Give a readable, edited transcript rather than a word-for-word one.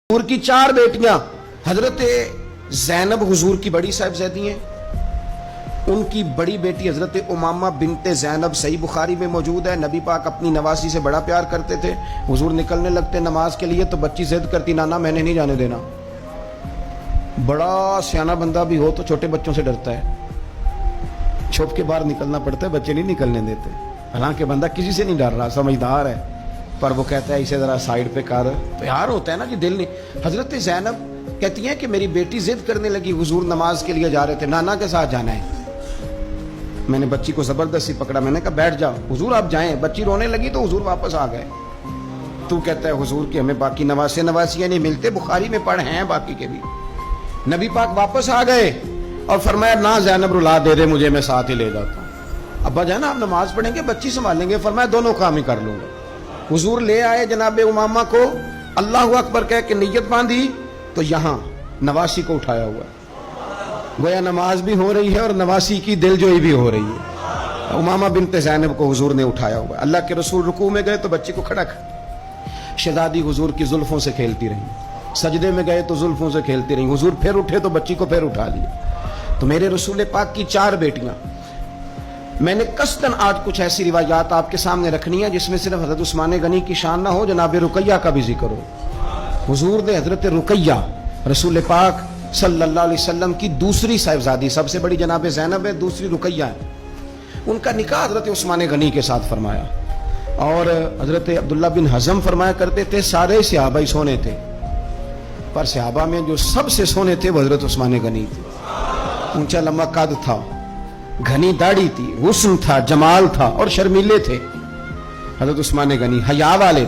हुजूर की 4 बेटियां, हजरत ज़ैनब हुजूर की बड़ी साहिबजादी हैं, उनकी बड़ी बेटी हजरत उमामा बिनते ज़ैनब सही बुखारी में मौजूद है। नबी पाक अपनी नवासी से बड़ा प्यार करते थे। हुजूर निकलने लगते नमाज के लिए तो बच्ची जिद करती, नाना मैंने नहीं जाने देना। बड़ा सियाना बंदा भी हो तो छोटे बच्चों से डरता है, छुप के बाहर निकलना पड़ता है, बच्चे नहीं निकलने देते। हालांकि बंदा किसी से नहीं डर रहा, समझदार है, पर वो कहता है इसे जरा साइड पे कर। प्यार होता है ना कि दिल नहीं। हजरत ज़ैनब कहती हैं कि मेरी बेटी जिद करने लगी, हुजूर नमाज के लिए जा रहे थे, नाना के साथ जाना है। मैंने बच्ची को जबरदस्ती पकड़ा, मैंने कहा बैठ जाओ, हुजूर आप जाएं। बच्ची रोने लगी तो हुजूर वापस आ गए। तू कहता है हुजूर की हमें बाकी नवासियां नहीं मिलते, बुखारी में पढ़े हैं बाकी के भी। नबी पाक वापस आ गए और फरमाया ना ज़ैनब रुला दे रहे मुझे, मैं साथ ही ले जाता हूँ। अब्बा जान आप नमाज पढ़ेंगे बच्ची संभालेंगे? फरमाया दोनों काम ही कर लूंगा। हुजूर ले आए जनाब उमामा को, अल्लाह अकबर कह के नियत बांधी तो यहाँ नवासी को उठाया हुआ, गोया नमाज भी हो रही है और नवासी की दिलजोई भी हो रही है। उमामा बिनते ज़ैनब को हुजूर ने उठाया हुआ। अल्लाह के रसूल रुकू में गए तो बच्ची को खड़ा कर, शहजादी हुजूर की जुल्फों से खेलती रही, सजदे में गए तो जुल्फों से खेलती रही, हुजूर फिर उठे तो बच्ची को फिर उठा लिया। तो मेरे रसूल पाक की 4 बेटियां, मैंने कस्तन आज कुछ ऐसी रिवायात आपके सामने रखनी है जिसमें सिर्फ हजरत उस्मान गनी की शान ना हो, जनाब रुकैया का भी जिक्र हो। हुजूर ने हजरत रुकैया रसूल पाक सल्लल्लाहु अलैहि वसल्लम की दूसरी साहिबजादी, सबसे बड़ी जनाब ज़ैनब है, दूसरी रुकैया है, उनका निकाह हजरत उस्मान गनी के साथ फरमाया। और हजरत अब्दुल्ला बिन हज़म फरमाया करते थे सारे सहाबा ही सोने थे, पर सहाबा में जो सबसे सोने थे वो हजरत उस्मान गनी थे। ऊंचा लंबा कद था, घनी दाढ़ी थी, हुस्न था, जमाल था और शर्मीले थे। हजरत उस्मान गनी हया वाले